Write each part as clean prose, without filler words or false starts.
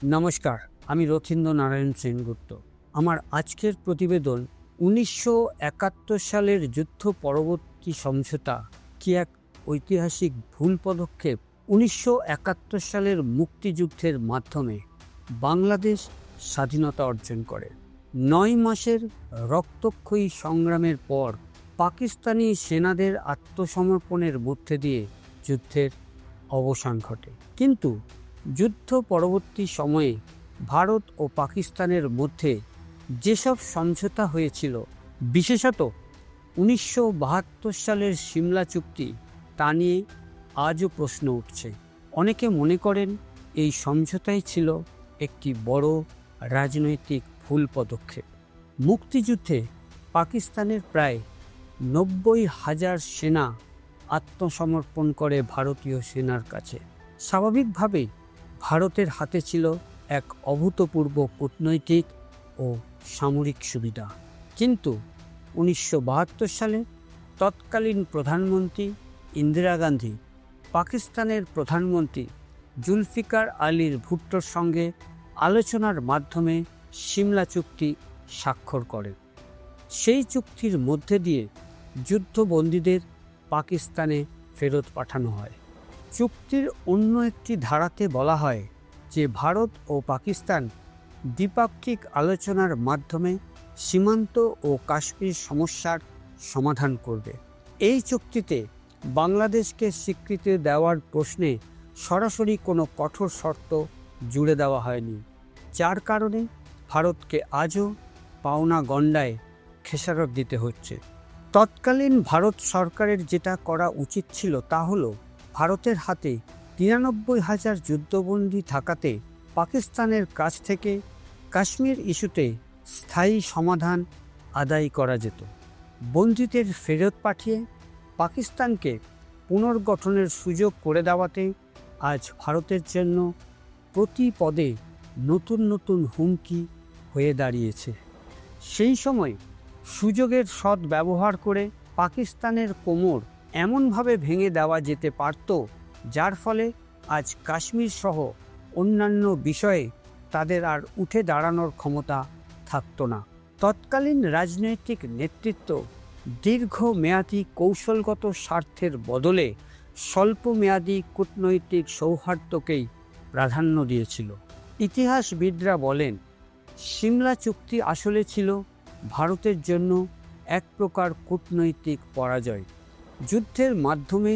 নমস্কার, আমি রথীন্দ্র নারায়ণ সেনগুপ্ত। আমার আজকের প্রতিবেদন ১৯৭১ সালের যুদ্ধ পরবর্তী সমঝোতা কি এক ঐতিহাসিক ভুল পদক্ষেপ। ১৯৭১ সালের মুক্তিযুদ্ধের মাধ্যমে বাংলাদেশ স্বাধীনতা অর্জন করে। ৯ মাসের রক্তক্ষয়ী সংগ্রামের পর পাকিস্তানি সেনাদের আত্মসমর্পণের মধ্যে দিয়ে যুদ্ধের অবসান ঘটে। কিন্তু যুদ্ধ পরবর্তী সময়ে ভারত ও পাকিস্তানের মধ্যে যেসব সমঝোতা হয়েছিল, বিশেষত ১৯৭২ সালের সিমলা চুক্তি, তা নিয়ে আজও প্রশ্ন উঠছে। অনেকে মনে করেন এই সমঝোতাই ছিল একটি বড় রাজনৈতিক ভুল পদক্ষেপ। মুক্তিযুদ্ধে পাকিস্তানের প্রায় ৯০,০০০ সেনা আত্মসমর্পণ করে ভারতীয় সেনার কাছে। স্বাভাবিকভাবেই ভারতের হাতে ছিল এক অভূতপূর্ব কূটনৈতিক ও সামরিক সুবিধা। কিন্তু ১৯৭২ সালে তৎকালীন প্রধানমন্ত্রী ইন্দিরা গান্ধী পাকিস্তানের প্রধানমন্ত্রী জুলফিকার আলী ভুট্টোর সঙ্গে আলোচনার মাধ্যমে সিমলা চুক্তি স্বাক্ষর করেন। সেই চুক্তির মধ্যে দিয়ে যুদ্ধবন্দীদের পাকিস্তানে ফেরত পাঠানো হয়। চুক্তির অন্য একটি ধারাতে বলা হয় যে ভারত ও পাকিস্তান দ্বিপাক্ষিক আলোচনার মাধ্যমে সীমান্ত ও কাশ্মীর সমস্যার সমাধান করবে। এই চুক্তিতে বাংলাদেশকে স্বীকৃতি দেওয়ার প্রশ্নে সরাসরি কোনো কঠোর শর্ত জুড়ে দেওয়া হয়নি, যার কারণে ভারতকে আজও পাওনা গণ্ডায় খেসারত দিতে হচ্ছে। তৎকালীন ভারত সরকারের যেটা করা উচিত ছিল তা হলো ভারতের হাতে ৯৩,০০০ যুদ্ধবন্দী থাকাতে পাকিস্তানের কাছ থেকে কাশ্মীর ইস্যুতে স্থায়ী সমাধান আদায় করা যেত। বন্দীদের ফেরত পাঠিয়ে পাকিস্তানকে পুনর্গঠনের সুযোগ করে দেওয়াতে আজ ভারতের জন্য প্রতি পদে নতুন নতুন হুমকি হয়ে দাঁড়িয়েছে। সেই সময় সুযোগের সদ্ব্যবহার করে পাকিস্তানের কোমর এমনভাবে ভেঙে দেওয়া যেতে পারত, যার ফলে আজ কাশ্মীর সহ অন্যান্য বিষয়ে তাদের আর উঠে দাঁড়ানোর ক্ষমতা থাকতো না। তৎকালীন রাজনৈতিক নেতৃত্ব দীর্ঘমেয়াদী কৌশলগত স্বার্থের বদলে স্বল্পমেয়াদী কূটনৈতিক সৌহার্দ্যকেই প্রাধান্য দিয়েছিল। ইতিহাসবিদরা বলেন, সিমলা চুক্তি আসলে ছিল ভারতের জন্য এক প্রকার কূটনৈতিক পরাজয়। যুদ্ধের মাধ্যমে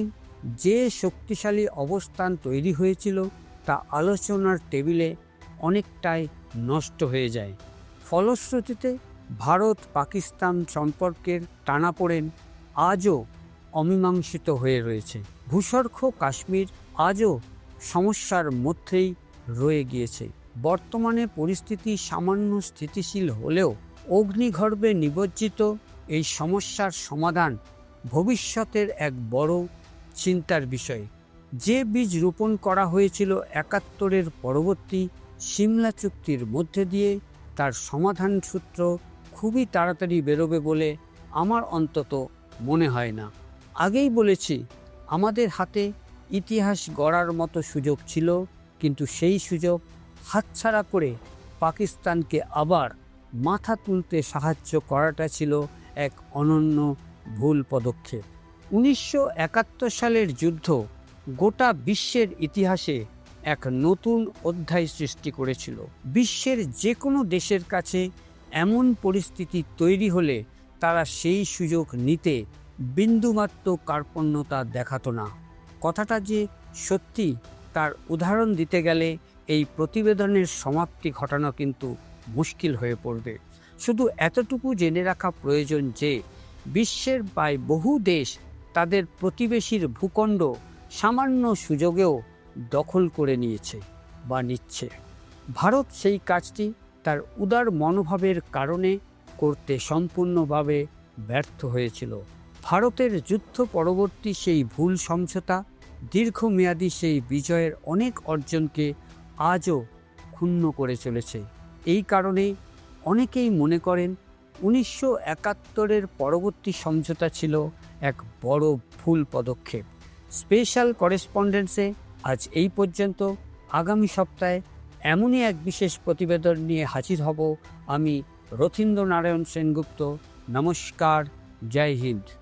যে শক্তিশালী অবস্থান তৈরি হয়েছিল তা আলোচনার টেবিলে অনেকটাই নষ্ট হয়ে যায়। ফলশ্রুতিতে ভারত পাকিস্তান সম্পর্কের টানাপোড়েন আজও অমীমাংসিত হয়ে রয়েছে। ভূস্বর্গ কাশ্মীর আজও সমস্যার মধ্যেই রয়ে গিয়েছে। বর্তমানে পরিস্থিতি সামান্য স্থিতিশীল হলেও অগ্নিগর্ভে নিমজ্জিত এই সমস্যার সমাধান ভবিষ্যতের এক বড় চিন্তার বিষয়। যে বীজ রোপণ করা হয়েছিল ৭১-এর পরবর্তী সিমলা চুক্তির মধ্যে দিয়ে, তার সমাধান সূত্র খুবই তাড়াতাড়ি বেরোবে বলে আমার অন্তত মনে হয় না। আগেই বলেছি, আমাদের হাতে ইতিহাস গড়ার মতো সুযোগ ছিল, কিন্তু সেই সুযোগ হাতছাড়া করে পাকিস্তানকে আবার মাথা তুলতে সাহায্য করাটা ছিল এক অনন্য ভুল পদক্ষেপ। ১৯৭১ সালের যুদ্ধ গোটা বিশ্বের ইতিহাসে এক নতুন অধ্যায় সৃষ্টি করেছিল। বিশ্বের যে কোনো দেশের কাছে এমন পরিস্থিতি তৈরি হলে তারা সেই সুযোগ নিতে বিন্দুমাত্র কার্পণ্যতা দেখাতো না। কথাটা যে সত্যি তার উদাহরণ দিতে গেলে এই প্রতিবেদনের সমাপ্তি ঘটানো কিন্তু মুশকিল হয়ে পড়বে। শুধু এতটুকু জেনে রাখা প্রয়োজন যে বিশ্বের প্রায় বহু দেশ তাদের প্রতিবেশীর ভূখণ্ড সামান্য সুযোগেও দখল করে নিয়েছে বা নিচ্ছে। ভারত সেই কাজটি তার উদার মনোভাবের কারণে করতে সম্পূর্ণভাবে ব্যর্থ হয়েছিল। ভারতের যুদ্ধ পরবর্তী সেই ভুল সমঝোতা দীর্ঘমেয়াদী সেই বিজয়ের অনেক অর্জনকে আজও ক্ষুণ্ণ করে চলেছে। এই কারণে অনেকেই মনে করেন ১৯৭১-এর পরবর্তী সমঝোতা ছিল এক বড় ভুল পদক্ষেপ। স্পেশাল করেসপন্ডেন্সে আজ এই পর্যন্ত। আগামী সপ্তাহে এমনই এক বিশেষ প্রতিবেদন নিয়ে হাজির হব আমি রথীন্দ্র নারায়ণ সেনগুপ্ত। নমস্কার, জয় হিন্দ।